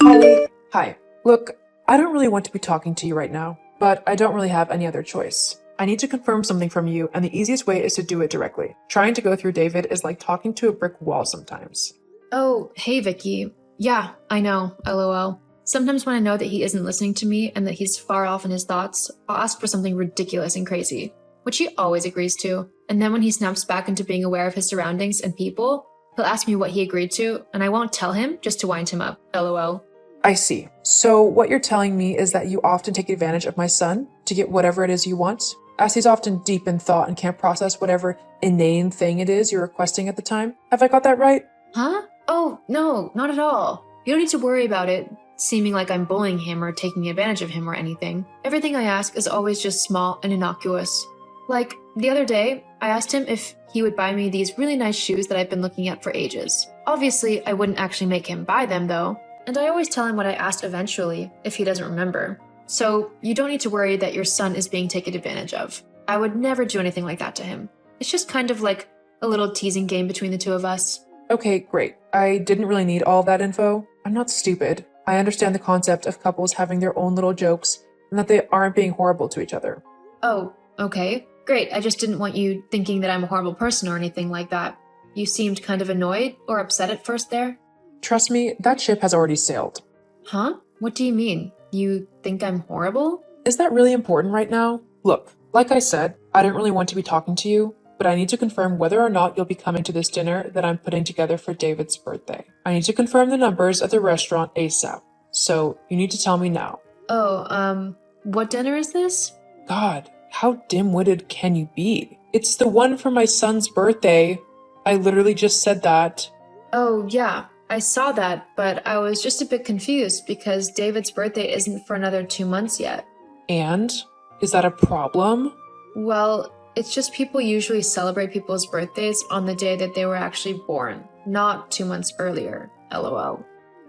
Holly, hi. Look, I don't really want to be talking to you right now, but I don't really have any other choice. I need to confirm something from you, and the easiest way is to do it directly. Trying to go through David is like talking to a brick wall sometimes. Oh, hey, Vicky. Yeah, I know, lol. Sometimes when I know that he isn't listening to me and that he's far off in his thoughts, I'll ask for something ridiculous and crazy, which he always agrees to. And then when he snaps back into being aware of his surroundings and people, he'll ask me what he agreed to, and I won't tell him just to wind him up, lol. I see. So what you're telling me is that you often take advantage of my son to get whatever it is you want, as he's often deep in thought and can't process whatever inane thing it is you're requesting at the time. Have I got that right? Huh? Oh, no, not at all. You don't need to worry about it seeming like I'm bullying him or taking advantage of him or anything. Everything I ask is always just small and innocuous. Like, the other day, I asked him if he would buy me these really nice shoes that I've been looking at for ages. Obviously, I wouldn't actually make him buy them, though. And I always tell him what I asked eventually, if he doesn't remember. So, you don't need to worry that your son is being taken advantage of. I would never do anything like that to him. It's just kind of like a little teasing game between the two of us. Okay, great. I didn't really need all of that info. I'm not stupid. I understand the concept of couples having their own little jokes and that they aren't being horrible to each other. Oh, okay. Great. I just didn't want you thinking that I'm a horrible person or anything like that. You seemed kind of annoyed or upset at first there. Trust me, that ship has already sailed. Huh? What do you mean? You think I'm horrible? Is that really important right now? Look, like I said, I didn't really want to be talking to you, but I need to confirm whether or not you'll be coming to this dinner that I'm putting together for David's birthday. I need to confirm the numbers at the restaurant ASAP, so you need to tell me now. Oh, what dinner is this? God, how dim-witted can you be? It's the one for my son's birthday. I literally just said that. Oh, yeah, I saw that, but I was just a bit confused because David's birthday isn't for another 2 months yet. And? Is that a problem? Well, it's just people usually celebrate people's birthdays on the day that they were actually born, not 2 months earlier, lol.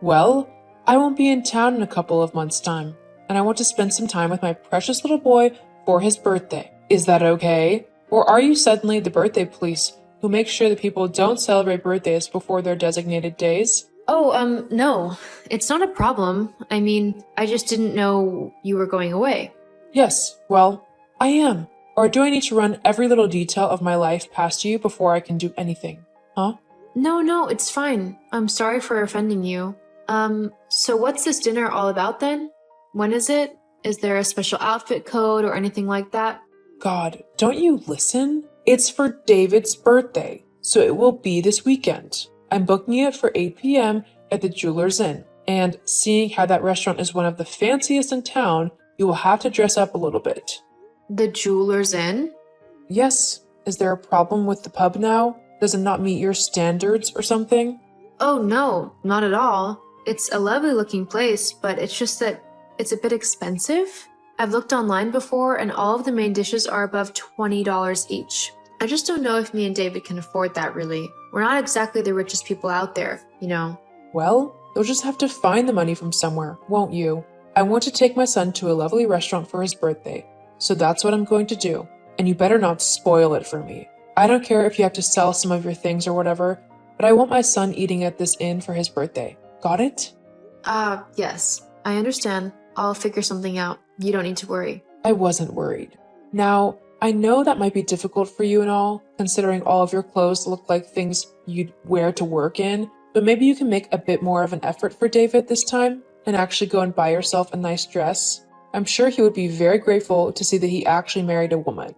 Well, I won't be in town in a couple of months' time, and I want to spend some time with my precious little boy for his birthday. Is that okay? Or are you suddenly the birthday police who make sure that people don't celebrate birthdays before their designated days? Oh, no, it's not a problem. I mean, I just didn't know you were going away. Yes, well, I am. Or do I need to run every little detail of my life past you before I can do anything? Huh? No, it's fine. I'm sorry for offending you. So what's this dinner all about then? When is it? Is there a special outfit code or anything like that? God, don't you listen? It's for David's birthday, so it will be this weekend. I'm booking it for 8 p.m. at the Jeweler's Inn, and seeing how that restaurant is one of the fanciest in town, you will have to dress up a little bit. The Jeweler's Inn? Yes, is there a problem with the pub now? Does it not meet your standards or something? Oh no, not at all. It's a lovely looking place, but it's just that it's a bit expensive. I've looked online before and all of the main dishes are above $20 each. I just don't know if me and David can afford that really. We're not exactly the richest people out there, you know. Well, you'll just have to find the money from somewhere, won't you? I want to take my son to a lovely restaurant for his birthday, so that's what I'm going to do. And you better not spoil it for me. I don't care if you have to sell some of your things or whatever, but I want my son eating at this inn for his birthday. Got it? Yes. I understand. I'll figure something out. You don't need to worry. I wasn't worried. Now, I know that might be difficult for you and all, considering all of your clothes look like things you'd wear to work in, but maybe you can make a bit more of an effort for David this time and actually go and buy yourself a nice dress. I'm sure he would be very grateful to see that he actually married a woman.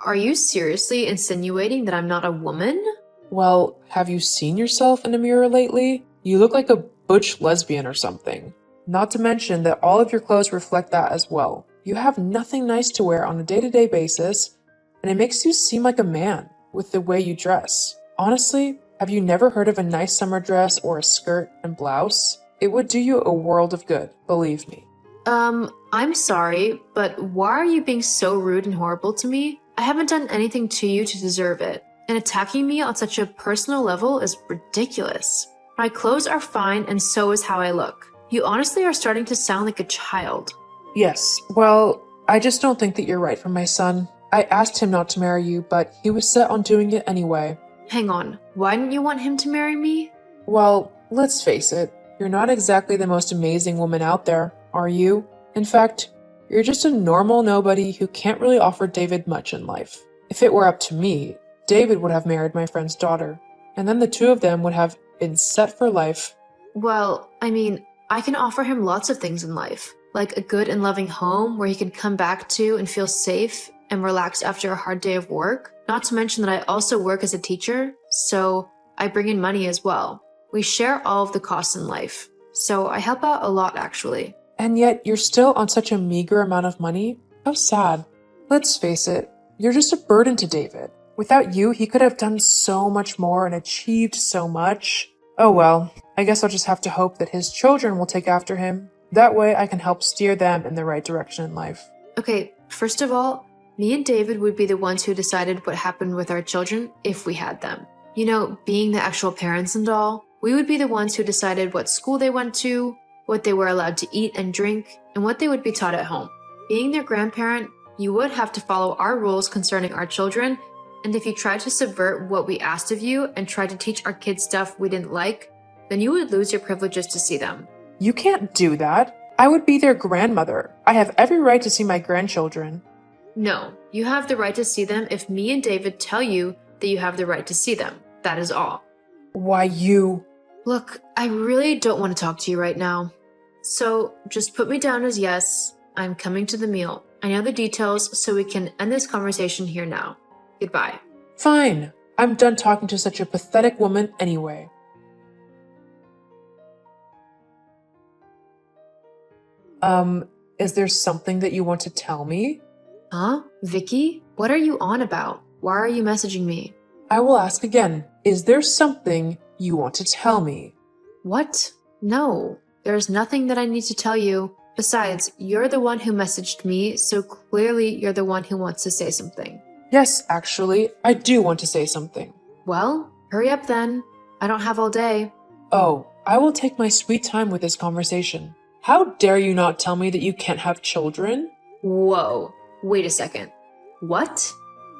Are you seriously insinuating that I'm not a woman? Well, have you seen yourself in a mirror lately? You look like a butch lesbian or something. Not to mention that all of your clothes reflect that as well. You have nothing nice to wear on a day-to-day basis, and it makes you seem like a man with the way you dress. Honestly, have you never heard of a nice summer dress or a skirt and blouse? It would do you a world of good, believe me. I'm sorry, but why are you being so rude and horrible to me? I haven't done anything to you to deserve it, and attacking me on such a personal level is ridiculous. My clothes are fine, and so is how I look. You honestly are starting to sound like a child. Yes, well, I just don't think that you're right for my son. I asked him not to marry you, but he was set on doing it anyway. Hang on, why didn't you want him to marry me? Well, let's face it, You're not exactly the most amazing woman out there, are you? In fact, you're just a normal nobody who can't really offer David much in life. If it were up to me, David would have married my friend's daughter, and then the two of them would have been set for life. Well, I mean, I can offer him lots of things in life, like a good and loving home where he can come back to and feel safe and relaxed after a hard day of work. Not to mention that I also work as a teacher, so I bring in money as well. We share all of the costs in life, so I help out a lot actually. And yet you're still on such a meager amount of money? How sad. Let's face it, you're just a burden to David. Without you, he could have done so much more and achieved so much. Oh well, I guess I'll just have to hope that his children will take after him. That way I can help steer them in the right direction in life. Okay, first of all, me and David would be the ones who decided what happened with our children if we had them. You know, being the actual parents and all, we would be the ones who decided what school they went to, what they were allowed to eat and drink, and what they would be taught at home. Being their grandparent, you would have to follow our rules concerning our children, and if you tried to subvert what we asked of you and tried to teach our kids stuff we didn't like, then you would lose your privileges to see them. You can't do that. I would be their grandmother. I have every right to see my grandchildren. No, you have the right to see them if me and David tell you that you have the right to see them. That is all. Why you? Look, I really don't want to talk to you right now. So just put me down as yes, I'm coming to the meal. I know the details, so we can end this conversation here now. Goodbye. Fine. I'm done talking to such a pathetic woman anyway. Is there something that you want to tell me? Huh? Vicky? What are you on about? Why are you messaging me? I will ask again. Is there something you want to tell me? What? No. There's nothing that I need to tell you. Besides, you're the one who messaged me, so clearly you're the one who wants to say something. Yes, actually, I do want to say something. Well, hurry up then. I don't have all day. Oh, I will take my sweet time with this conversation. How dare you not tell me that you can't have children? Whoa. Wait a second. What?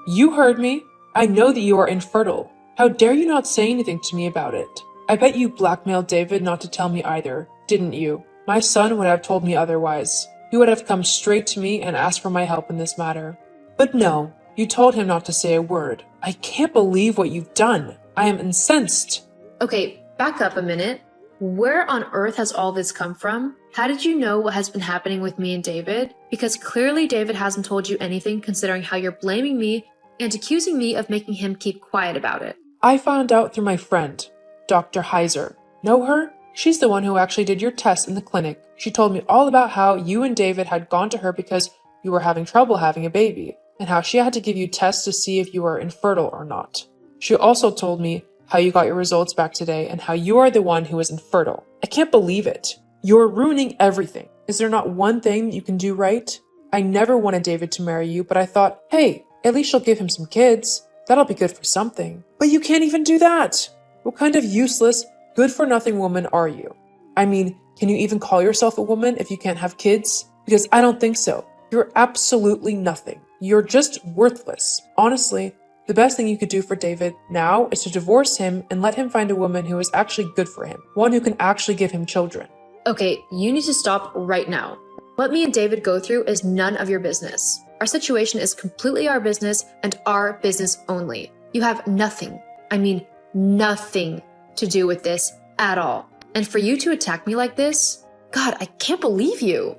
You heard me. I know that you are infertile. How dare you not say anything to me about it? I bet you blackmailed David not to tell me either, didn't you? My son would have told me otherwise. He would have come straight to me and asked for my help in this matter. But no, you told him not to say a word. I can't believe what you've done. I am incensed. Okay, back up a minute. Where on earth has all this come from? How did you know what has been happening with me and David? Because clearly David hasn't told you anything considering how you're blaming me and accusing me of making him keep quiet about it. I found out through my friend, Dr. Heiser. Know her? She's the one who actually did your test in the clinic. She told me all about how you and David had gone to her because you were having trouble having a baby, and how she had to give you tests to see if you were infertile or not. She also told me how you got your results back today and how you are the one who is infertile. I can't believe it. You're ruining everything. Is there not one thing that you can do right? I never wanted David to marry you, but I thought, hey, at least she'll give him some kids. That'll be good for something. But you can't even do that. What kind of useless, good-for-nothing woman are you? I mean, can you even call yourself a woman if you can't have kids? Because I don't think so. You're absolutely nothing. You're just worthless. Honestly, the best thing you could do for David now is to divorce him and let him find a woman who is actually good for him. One who can actually give him children. Okay, you need to stop right now. What me and David go through is none of your business. Our situation is completely our business and our business only. You have nothing, I mean nothing to do with this at all. And for you to attack me like this, God, I can't believe you.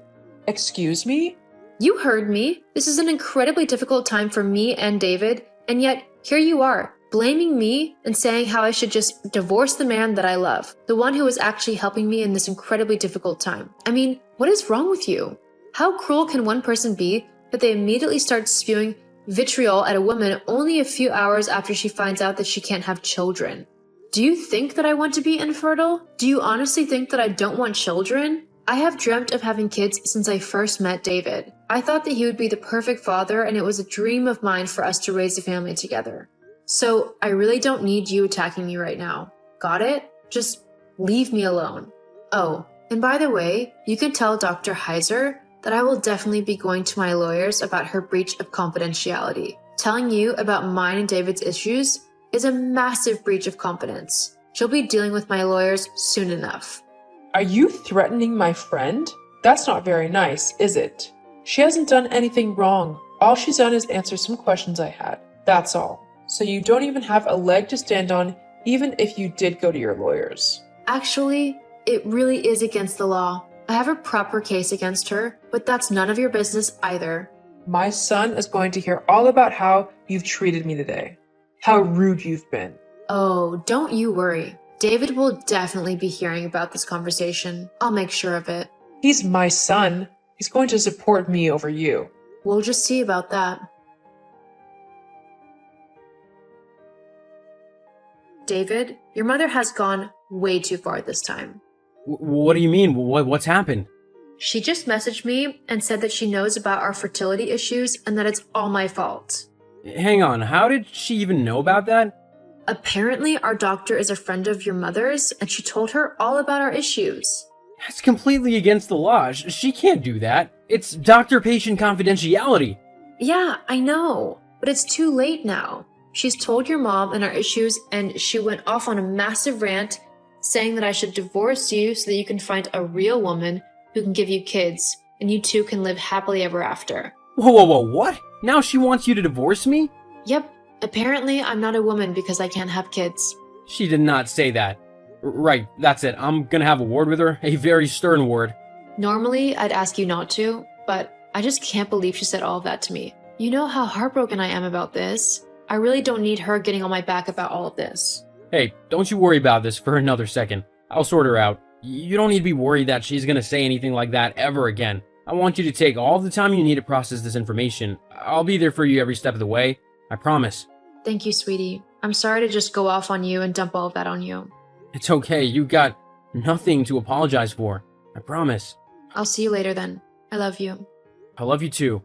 Excuse me? You heard me. This is an incredibly difficult time for me and David, and yet here you are, blaming me and saying how I should just divorce the man that I love, the one who is actually helping me in this incredibly difficult time. I mean, what is wrong with you? How cruel can one person be that they immediately start spewing vitriol at a woman only a few hours after she finds out that she can't have children? Do you think that I want to be infertile? Do you honestly think that I don't want children? I have dreamt of having kids since I first met David. I thought that he would be the perfect father, and it was a dream of mine for us to raise a family together. So I really don't need you attacking me right now. Got it? Just leave me alone. Oh, and by the way, you can tell Dr. Heiser that I will definitely be going to my lawyers about her breach of confidentiality. Telling you about mine and David's issues is a massive breach of confidence. She'll be dealing with my lawyers soon enough. Are you threatening my friend? That's not very nice, is it? She hasn't done anything wrong. All she's done is answer some questions I had. That's all. So you don't even have a leg to stand on, even if you did go to your lawyers. Actually, it really is against the law. I have a proper case against her, but that's none of your business either. My son is going to hear all about how you've treated me today. How rude you've been. Oh, don't you worry. David will definitely be hearing about this conversation. I'll make sure of it. He's my son. He's going to support me over you. We'll just see about that. David, your mother has gone way too far this time. What do you mean? What's happened? She just messaged me and said that she knows about our fertility issues and that it's all my fault. Hang on, how did she even know about that? Apparently, our doctor is a friend of your mother's, and she told her all about our issues. That's completely against the law. She can't do that. It's doctor-patient confidentiality. Yeah, I know, but it's too late now. She's told your mom and our issues, and she went off on a massive rant saying that I should divorce you so that you can find a real woman who can give you kids, and you two can live happily ever after. Whoa, what? Now she wants you to divorce me? Yep, apparently I'm not a woman because I can't have kids. She did not say that. Right, that's it. I'm gonna have a word with her, a very stern word. Normally, I'd ask you not to, but I just can't believe she said all of that to me. You know how heartbroken I am about this. I really don't need her getting on my back about all of this. Hey, don't you worry about this for another second. I'll sort her out. You don't need to be worried that she's gonna say anything like that ever again. I want you to take all the time you need to process this information. I'll be there for you every step of the way. I promise. Thank you, sweetie. I'm sorry to just go off on you and dump all of that on you. It's okay. You got nothing to apologize for. I promise. I'll see you later then. I love you. I love you too.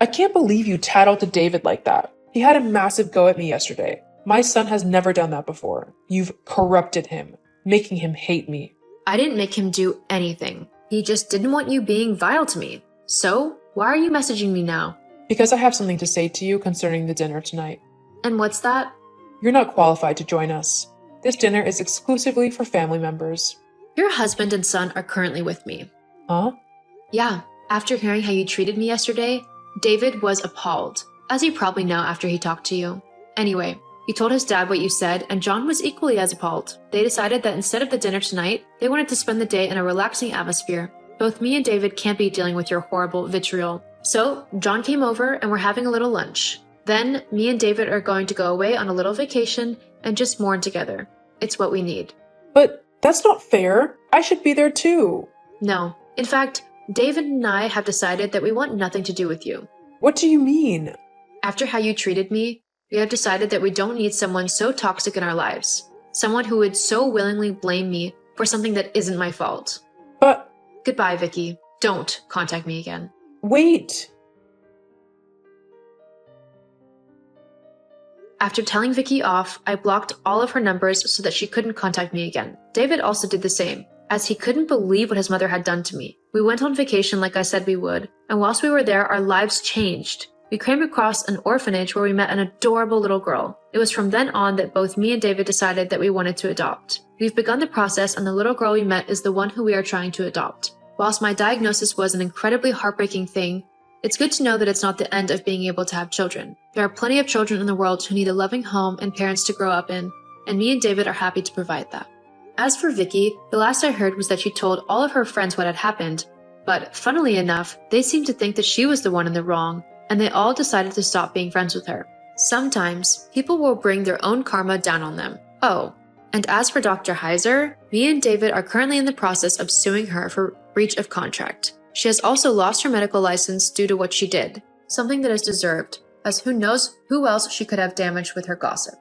I can't believe you tattled to David like that. He had a massive go at me yesterday. My son has never done that before. You've corrupted him, making him hate me. I didn't make him do anything. He just didn't want you being vile to me. So, why are you messaging me now? Because I have something to say to you concerning the dinner tonight. And what's that? You're not qualified to join us. This dinner is exclusively for family members. Your husband and son are currently with me. Huh? Yeah, after hearing how you treated me yesterday, David was appalled, as you probably know after he talked to you. Anyway, he told his dad what you said, and John was equally as appalled. They decided that instead of the dinner tonight, they wanted to spend the day in a relaxing atmosphere. Both me and David can't be dealing with your horrible vitriol. So, John came over and we're having a little lunch. Then, me and David are going to go away on a little vacation and just mourn together. It's what we need. But that's not fair. I should be there too. No. In fact, David and I have decided that we want nothing to do with you. What do you mean? After how you treated me, we have decided that we don't need someone so toxic in our lives. Someone who would so willingly blame me for something that isn't my fault. But... Goodbye, Vicky. Don't contact me again. Wait. After telling Vicky off, I blocked all of her numbers so that she couldn't contact me again. David also did the same, as he couldn't believe what his mother had done to me. We went on vacation like I said we would, and whilst we were there, our lives changed. We came across an orphanage where we met an adorable little girl. It was from then on that both me and David decided that we wanted to adopt. We've begun the process, and the little girl we met is the one who we are trying to adopt. Whilst my diagnosis was an incredibly heartbreaking thing, it's good to know that it's not the end of being able to have children. There are plenty of children in the world who need a loving home and parents to grow up in, and me and David are happy to provide that. As for Vicky, the last I heard was that she told all of her friends what had happened, but funnily enough, they seemed to think that she was the one in the wrong, and they all decided to stop being friends with her. Sometimes, people will bring their own karma down on them. Oh, and as for Dr. Heiser, me and David are currently in the process of suing her for breach of contract. She has also lost her medical license due to what she did, something that is deserved, as who knows who else she could have damaged with her gossip.